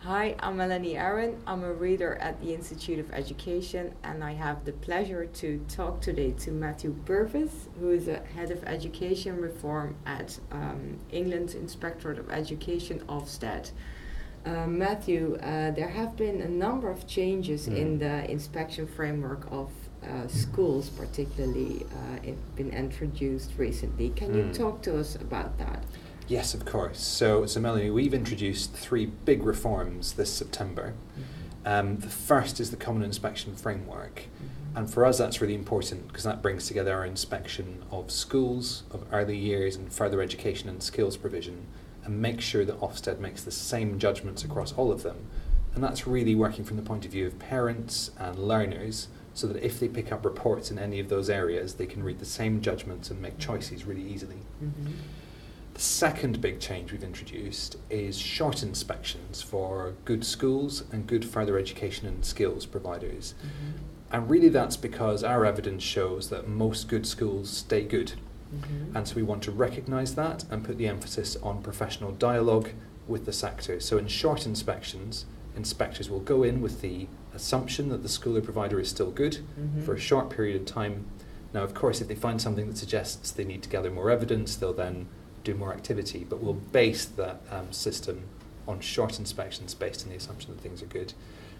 Hi, I'm Melanie Ehren. I'm a reader at the Institute of Education, and I have the pleasure to talk today to Matthew Purves, who is a head of education reform at England's Inspectorate of Education, Ofsted. Matthew, there have been a number of changes in the inspection framework of schools, particularly been introduced recently. Can you talk to us about that? Yes, of course. So Melanie, we've introduced 3 big reforms this September. The first is the Common Inspection Framework. And for us, that's really important because that brings together our inspection of schools, of early years and further education and skills provision, and make sure that Ofsted makes the same judgments across all of them. And that's really working from the point of view of parents and learners, so that if they pick up reports in any of those areas, they can read the same judgments and make choices really easily. The second big change we've introduced is short inspections for good schools and good further education and skills providers. And really that's because our evidence shows that most good schools stay good. And so we want to recognise that and put the emphasis on professional dialogue with the sector. So in short inspections, inspectors will go in with the assumption that the school or provider is still good for a short period of time. Now, of course, if they find something that suggests they need to gather more evidence, they'll then do more activity, but we'll base that system on short inspections based on the assumption that things are good.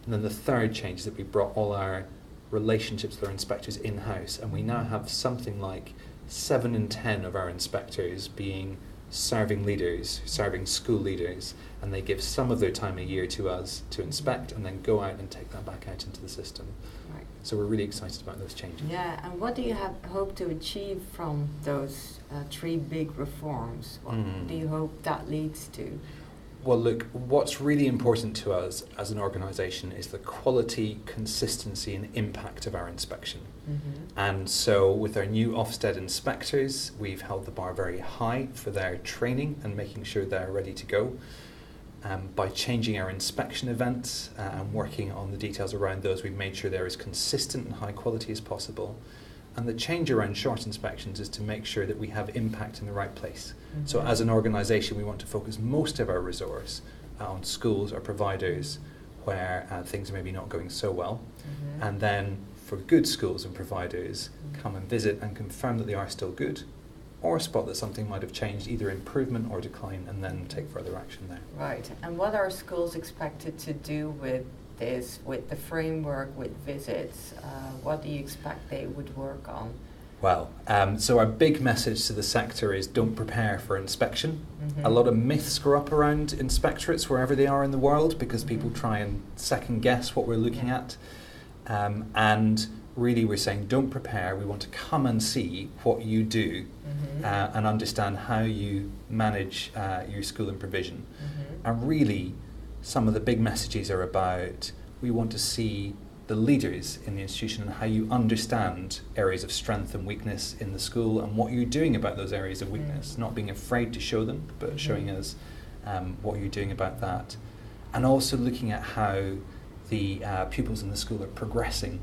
And then the third change is that we brought all our relationships with our inspectors in-house, and we now have something like 7 in 10 of our inspectors being serving leaders, serving school leaders, and they give some of their time a year to us to inspect and then go out and take that back out into the system. Right. So we're really excited about those changes. Yeah, and what do you hope to achieve from those 3 big reforms? What do you hope that leads to? Well, look, what's really important to us as an organisation is the quality, consistency and impact of our inspection. And so with our new Ofsted inspectors, we've held the bar very high for their training and making sure they're ready to go. By changing our inspection events and working on the details around those, we've made sure they're as consistent and high quality as possible. And the change around short inspections is to make sure that we have impact in the right place. So as an organisation, we want to focus most of our resource on schools or providers where things are maybe not going so well. And then for good schools and providers, come and visit and confirm that they are still good, or spot that something might have changed, either improvement or decline, and then take further action there. Right. And what are schools expected to do with this, with the framework, with visits? What do you expect they would work on? Well, so our big message to the sector is don't prepare for inspection. A lot of myths grow up around inspectorates wherever they are in the world because people try and second guess what we're looking at. And really we're saying don't prepare, we want to come and see what you do and understand how you manage your school and provision. And really some of the big messages are about we want to see the leaders in the institution and how you understand areas of strength and weakness in the school and what you're doing about those areas of weakness, not being afraid to show them, but showing us what you're doing about that. And also looking at how the pupils in the school are progressing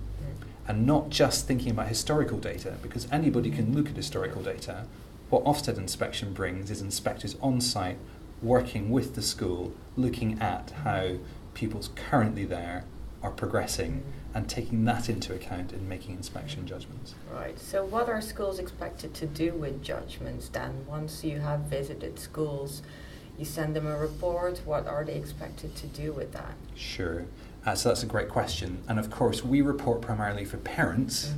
and not just thinking about historical data, because anybody can look at historical data. What Ofsted inspection brings is inspectors on site working with the school, looking at how pupils currently there are progressing and taking that into account in making inspection judgments. Right. So what are schools expected to do with judgments then? Once you have visited schools, you send them a report, what are they expected to do with that? Sure. So that's a great question. And of course, we report primarily for parents.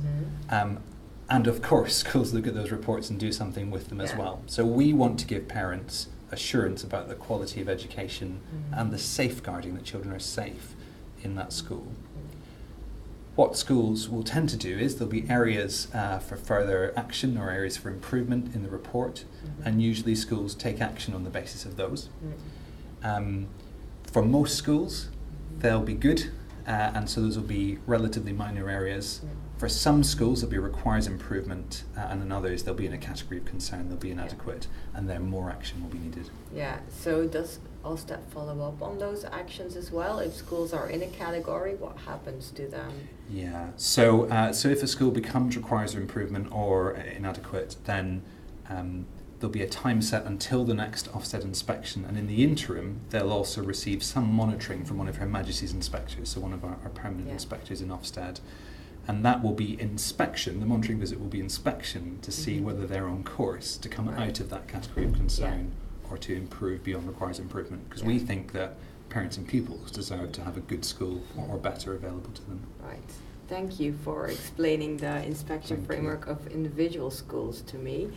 And of course, schools look at those reports and do something with them as well. So we want to give parents assurance about the quality of education and the safeguarding that children are safe in that school. What schools will tend to do is there'll be areas for further action or areas for improvement in the report, and usually schools take action on the basis of those. For most schools, they'll be good, and so those will be relatively minor areas. For some schools, there'll be requires improvement, and in others, they'll be in a category of concern, they'll be inadequate, and then more action will be needed. Yeah, so does Ofsted follow up on those actions as well? If schools are in a category, what happens to them? Yeah, so if a school requires improvement or inadequate, then there'll be a time set until the next Ofsted inspection, and in the interim they'll also receive some monitoring from one of Her Majesty's inspectors, so one of our permanent inspectors in Ofsted, and that will be inspection. The monitoring visit will be inspection to see whether they're on course to come out of that category of concern or to improve beyond requires improvement, because we think that parents and pupils deserve to have a good school or better available to them. Right. Thank you for explaining the inspection framework of individual schools to me.